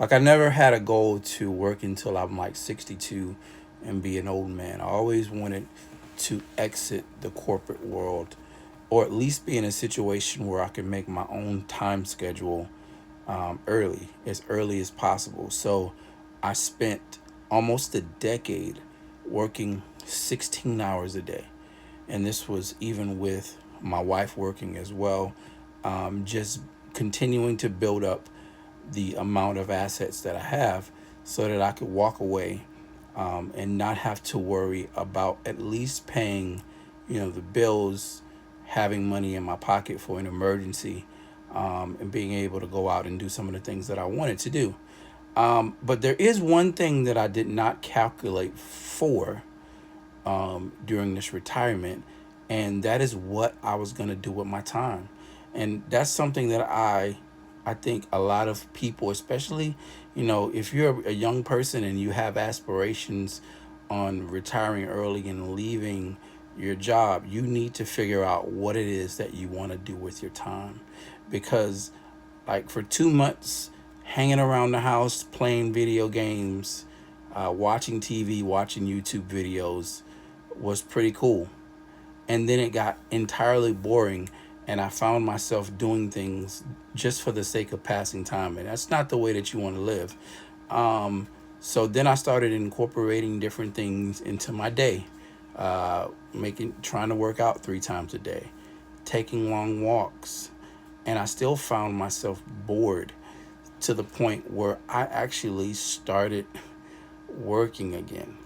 Like I never had a goal to work until I'm like 62 and be an old man. I always wanted to exit the corporate world, or at least be in a situation where I can make my own time schedule early as possible. So I spent almost a decade working 16 hours a day. And this was even with my wife working as well, just continuing to build up the amount of assets that I have so that I could walk away and not have to worry about at least paying, the bills, having money in my pocket for an emergency, and being able to go out and do some of the things that I wanted to do. But there is one thing that I did not calculate for during this retirement, and that is what I was going to do with my time. And that's something that I think a lot of people, especially, if you're a young person and you have aspirations on retiring early and leaving your job, you need to figure out what it is that you want to do with your time. Because, like, for 2 months, hanging around the house, playing video games, watching TV, watching YouTube videos was pretty cool. And then it got entirely boring, and I found myself doing things just for the sake of passing time, and that's not the way that you want to live. So then I started incorporating different things into my day, making trying to work out 3 times a day, taking long walks, and I still found myself bored to the point where I actually started working again,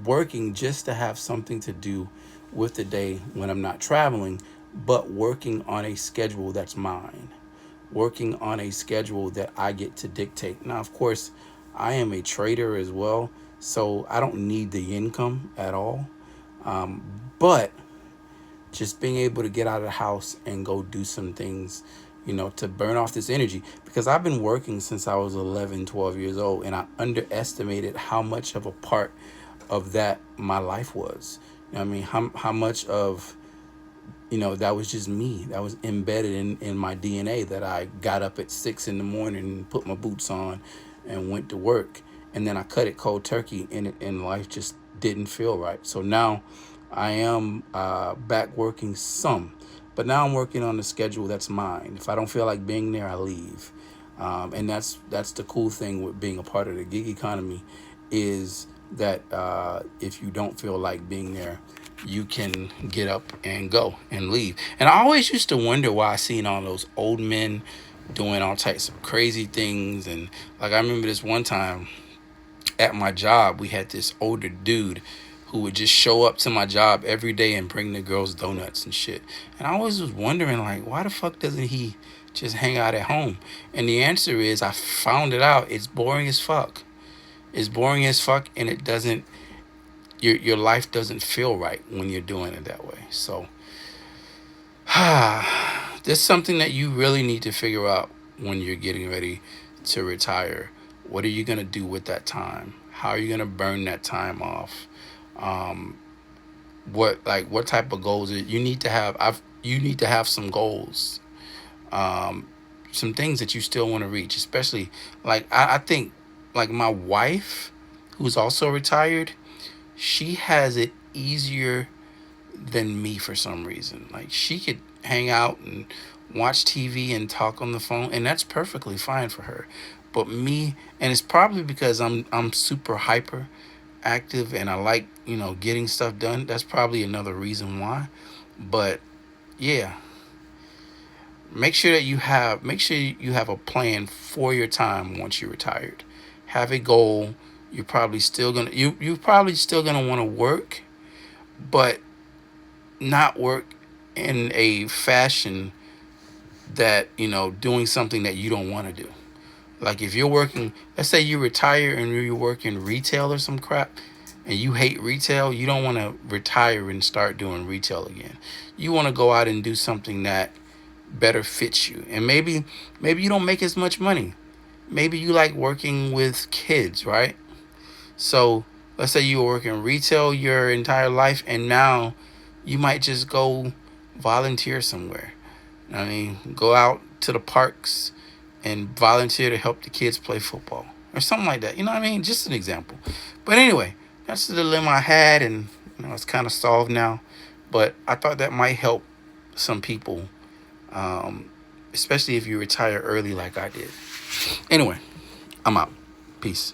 working just to have something to do with the day when I'm not traveling, but working on a schedule that's mine, working on a schedule that I get to dictate. Now, of course, I am a trader as well, so I don't need the income at all. But just being able to get out of the house and go do some things, to burn off this energy. Because I've been working since I was 11, 12 years old, and I underestimated how much of a part of that my life was. I mean, how much of, that was just me. That was embedded in my DNA, that I got up at 6 in the morning and put my boots on and went to work. And then I cut it cold turkey, and life just didn't feel right. So now I am back working some, but now I'm working on the schedule that's mine. If I don't feel like being there, I leave. And that's the cool thing with being a part of the gig economy, is that if you don't feel like being there, you can get up and go and leave. And I always used to wonder why I seen all those old men doing all types of crazy things. And like I remember this one time at my job, we had this older dude who would just show up to my job every day and bring the girls donuts and shit. And I always was wondering, like, why the fuck doesn't he just hang out at home? And the answer is, I found it out. It's boring as fuck. It's boring as fuck, and it doesn't. Your life doesn't feel right when you're doing it that way. So, this is something that you really need to figure out when you're getting ready to retire. What are you gonna do with that time? How are you gonna burn that time off? Um, what type of goals you need to have? You need to have some goals, um, some things that you still want to reach. Especially, like, I think, like, my wife, who's also retired, she has it easier than me for some reason. Like, she could hang out and watch TV and talk on the phone, and that's perfectly fine for her. But me, and it's probably because I'm super hyper active, and I like, getting stuff done. That's probably another reason why. But yeah, make sure you have a plan for your time once you're retired. Have a goal. You're probably still gonna want to work, but not work in a fashion that, doing something that you don't want to do. Like, if you're working, let's say you retire and you work in retail or some crap, and you hate retail, you don't want to retire and start doing retail again. You want to go out and do something that better fits you. And maybe you don't make as much money. Maybe you like working with kids, right? So let's say you were working retail your entire life, and now you might just go volunteer somewhere. I mean, go out to the parks, and volunteer to help the kids play football or something like that. You know what I mean? Just an example. But anyway, that's the dilemma I had, and it's kind of solved now. But I thought that might help some people, especially if you retire early like I did. Anyway, I'm out. Peace.